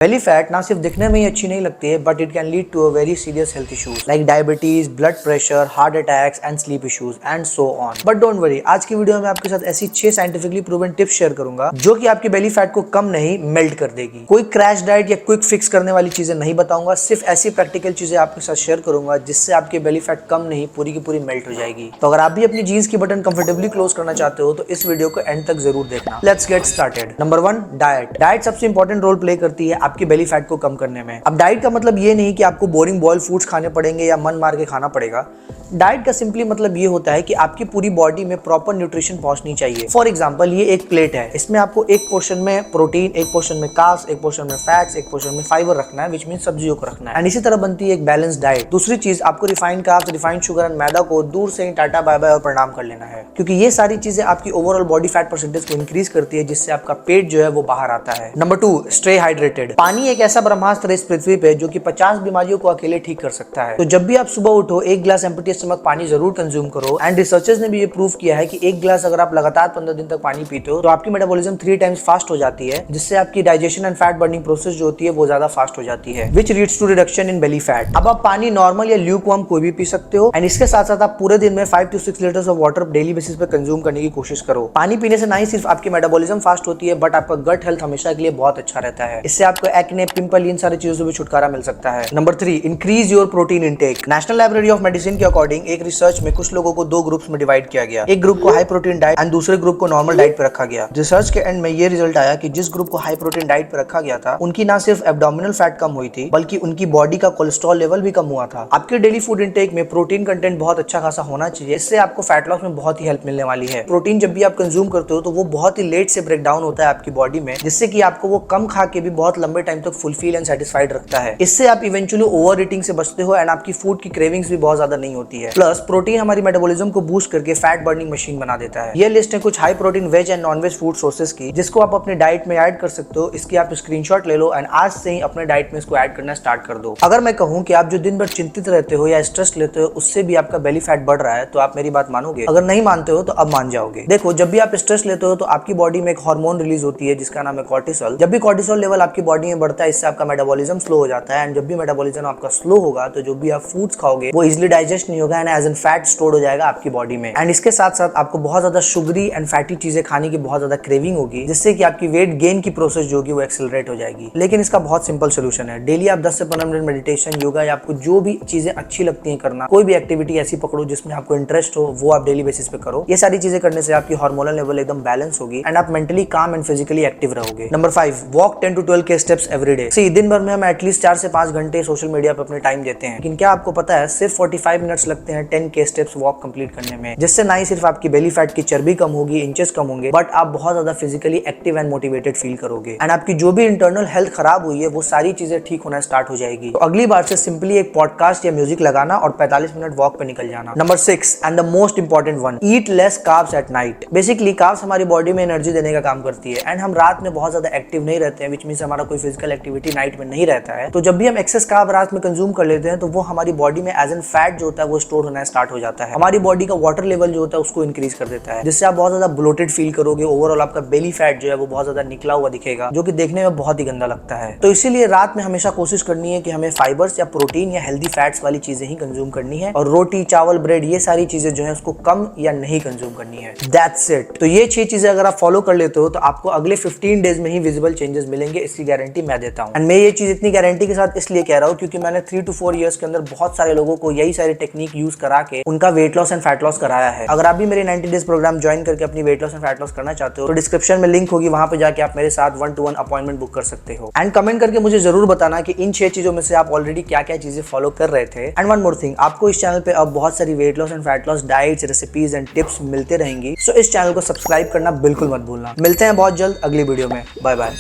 Belly fat ना सिर्फ दिखने में ही अच्छी नहीं लगती है, but it can lead to a very serious health issues like diabetes, blood pressure, heart attacks and sleep issues and so on. But don't worry, आज की वीडियो में आपके साथ ऐसी 6 साइंटिफिकली प्रूवन टिप्स शेयर करूंगा जो कि आपकी बेली फैट को कम नहीं मेल्ट कर देगी। कोई क्रैश डाइट या क्विक फिक्स करने वाली चीजें नहीं बताऊंगा, सिर्फ ऐसी प्रैक्टिकल चीजें आपके साथ शेयर करूंगा जिससे आपकी बेली फैट कम नहीं पूरी की पूरी मेल्ट हो जाएगी। तो अगर आप भी अपनी जीन्स की बटन कंफर्टेबली क्लोज करना चाहते हो तो इस वीडियो को एंड तक जरूर देखना। Let's get started. Number 1, diet. Diet सबसे इंपॉर्टेंट रोल प्ले करती है आपकी बेली फैट को करने में। अब डाइट का मतलब ये नहीं कि आपको बोरिंग बॉइल्ड फूड्स खाने पड़ेंगे या मन मार के खाना पड़ेगा। डाइट का सिंपली मतलब ये होता है कि आपकी पूरी बॉडी में प्रॉपर न्यूट्रिशन पहुंचनी चाहिए। फॉर एग्जांपल, ये एक प्लेट है, इसमें आपको एक पोर्शन में प्रोटीन, एक पोर्शन में कार्ब्स, एक पोर्शन में फैट्स, एक पोर्शन में फाइबर रखना है, विच मीन सब्जियों को रखना है। एंड इसी तरह बनती है एक बैलेंस डाइट। दूसरी चीज, आपको refined carbs, refined sugar and मैदा को दूर से ही टाटा बाय बाय और प्रणाम कर लेना है, क्योंकि ये सारी चीजें आपकी ओवरऑल बॉडी फैट परसेंटेज को इंक्रीज करती है, जिससे आपका पेट जो है वो बाहर आता है। Number 2, stay hydrated. पानी एक ऐसा ब्रह्मास्त्र इस पृथ्वी पे जो कि 50 बीमारियों को अकेले ठीक कर सकता है। तो जब भी आप सुबह उठो, एक गिलास एम्प्टी स्टमक पानी जरूर कंज्यूम करो। एंड रिसर्चर्स ने भी ये प्रूव किया है कि एक गिलास अगर आप लगातार 15 दिन तक पानी पीते हो तो आपकी मेटाबॉलिज्म 3 टाइम्स फास्ट हो जाती है, जिससे आपकी digestion and fat burning process जो होती है वो ज्यादा फास्ट हो जाती है, which leads to reduction in belly fat. अब आप पानी नॉर्मल या ल्यूकवार्म कोई भी पी सकते हो। एंड इसके साथ साथ आप पूरे दिन में 5 to 6 litres of water daily basis पे कंज्यूम करने की कोशिश करो। पानी पीने से ना ही सिर्फ आपकी मेटाबॉलिज्म फास्ट होती है, बट आपका गट हेल्थ हमेशा के लिए बहुत अच्छा रहता है। इससे आपको एक्ने, पिंपल, इन सारी चीजों से भी छुटकारा मिल सकता है। Number 3, increase your protein intake. National library of medicine के अकॉर्डिंग एक रिसर्च में कुछ लोगों को 2 ग्रुप्स में डिवाइड किया गया। एक ग्रुप को हाई प्रोटीन डाइट एंड दूसरे ग्रुप को नॉर्मल डाइट पे रखा गया। रिसर्च के एंड में ये रिजल्ट आया कि जिस ग्रुप को हाई प्रोटीन डाइट पे रखा गया था, उनकी ना सिर्फ एब्डोमिनल फैट कम हुई थी, बल्कि उनकी बॉडी का कोलेस्ट्रॉल लेवल भी कम हुआ था। आपके डेली फूड इनटेक में प्रोटीन कंटेंट बहुत अच्छा खासा होना चाहिए, इससे आपको फैट लॉस में बहुत ही हेल्प मिलने वाली है। प्रोटीन जब भी आप कंज्यूम करते हो तो वो बहुत ही लेट से ब्रेक डाउन होता है आपकी बॉडी में, जिससे कि आपको वो कम खा के भी बहुत लंबे टाइम तक फुलफिल एंड सेटिस्फाइड रखता है। इससे आप इवेंचुअली ओवर ईटिंग से बचते हो एंड आपकी फूड की क्रेविंग्स भी बहुत ज्यादा नहीं होती है। प्लस प्रोटीन हमारी मेटाबॉलिज्म को बूस्ट करके फैट बर्निंग मशीन बना देता है। ये लिस्ट है कुछ high protein veg and non veg food sources की, जिसको आप अपने डाइट में ऐड कर सकते हो। इसकी आप स्क्रीनशॉट ले लो एंड आज से ही अपने डाइट में इसको ऐड करना स्टार्ट कर दो। अगर मैं कहूं कि आप जो दिन भर चिंतित रहते हो या स्ट्रेस लेते हो, उससे भी आपका बेली फैट बढ़ रहा है, तो आप मेरी बात मानोगे? अगर नहीं मानते हो तो अब मान जाओगे। देखो, जब भी आप स्ट्रेस लेते हो तो आपकी बॉडी में एक हार्मोन रिलीज होती है जिसका नाम है कॉर्टिसोल। जब भी कॉर्टिसोल लेवल आपकी बॉडी में बढ़ता है, इससे आपका मेटाबॉलिज्म स्लो हो जाता है। एंड जब भी मेटाबॉलिज्म आपका स्लो होगा तो जो भी आप फूड्स खाओगे वो इजिली डाइजेस्ट नहीं होगा and as an fat store हो जाएगा आपकी बॉडी में। एंड इसके साथ साथ आपको बहुत ज्यादा शुगरी एंड फैटी चीजें खाने की बहुत ज्यादा क्रेविंग होगी, जिससे कि आपकी वेट गेन की प्रोसेस जो होगी वो एक्सेलरेट हो जाएगी। लेकिन इसका बहुत सिंपल सोल्यूशन है। डेली आप 10 से 15 मिनट मेडिटेशन, योगा या आपको जो भी चीजें अच्छी लगती हैं करना, कोई भी एक्टिविटी ऐसी पकड़ो जिसमें आपको इंटरेस्ट हो, वो आप डेली बेसिस पे करो। ये सारी चीजें करने से आपकी हार्मोनल लेवल एकदम बैलेंस होगी एंड आप मेंटली काम एंड फिजिकली एक्टिव रहोगे। नंबर 5, वॉक 10 to 12 के स्टेप्स एवरी डे। दिन भर में हम एटलीस्ट 4 से 5 घंटे सोशल मीडिया पर अपने टाइम देते हैं, लेकिन क्या आपको पता है सिर्फ 45 मिनट्स लगते हैं 10 के स्टेप्स वॉक कंप्लीट करने में, जिससे ना ही सिर्फ आपकी बेली फैट की चर्बी कम होगी, इंचेस कम होंगे, बट आप बहुत ज्यादा physically active and motivated feel करोगे एंड आपकी जो भी इंटरनल हेल्थ खराब हुई है वो सारी चीजें ठीक होना स्टार्ट हो जाएगी। तो अगली बार से सिंपली एक पॉडकास्ट या म्यूजिक लगाना और 45 मिनट वॉक पे निकल जाना। Number 6 and the most important one, eat less carbs at night. Basically carbs हमारी बॉडी में एनर्जी देने का काम करती है एंड हम रात में बहुत ज्यादा एक्टिव नहीं रहते हैं, विच मींस हमारा कोई फिजिकल एक्टिविटी नाइट में नहीं रहता है। तो जब भी हम एक्सेस कार्ब रात में कंज्यूम कर लेते हैं तो वो हमारी बॉडी में एज एन फैट जो होता है वो स्टोर होना स्टार्ट हो जाता है। हमारी बॉडी का वाटर लेवल जो होता है उसको इंक्रीज कर देता है, जिससे आप बहुत ज्यादा ब्लोटेड फील करोगे। ओवरऑल आपका बेली फैट जो है वो बहुत ज्यादा निकला हुआ दिखेगा, जो कि देखने में बहुत ही गंदा लगता है। तो इसीलिए रात में हमेशा कोशिश करनी है कि हमें फाइबर्स या प्रोटीन या हेल्दी फैट्स वाली चीजें ही कंज्यूम करनी है, और रोटी, चावल, ब्रेड, ये सारी चीजें जो है उसको कम या नहीं कंज्यूम करनी है। That's it. तो ये 6 चीजें अगर आप फॉलो कर लेते हो तो आपको अगले 15 डेज में ही विजिबल चेंजेस मिलेंगे, इसकी गारंटी मैं देता हूं। एंड मैं ये चीज इतनी गारंटी के साथ इसलिए कह रहा हूं क्योंकि मैंने 3 to 4 इयर्स के अंदर बहुत सारे लोगों को यही सारी टेक्निक यूज करा के उनका weight loss and fat loss कराया है। अगर आप भी मेरे 90 डेज प्रोग्राम ज्वाइन करके अपनी weight loss and fat loss करना चाहते हो तो डिस्क्रिप्शन में लिंक होगी, वहां पे जाके आप मेरे साथ 1-to-1 अपॉइंटमेंट बुक कर सकते हो। एंड कमेंट करके मुझे जरूर बताना कि इन 6 चीजों में से आप ऑलरेडी क्या क्या चीजें फॉलो कर रहे थे। एंड वन मोर थिंग, आपको इस चैनल पे अब बहुत सारी weight loss and fat loss diets, recipes and tips मिलते रहेंगी, सो इस चैनल को सब्सक्राइब करना बिल्कुल मत भूलना। मिलते हैं बहुत जल्द अगली वीडियो में। Bye bye.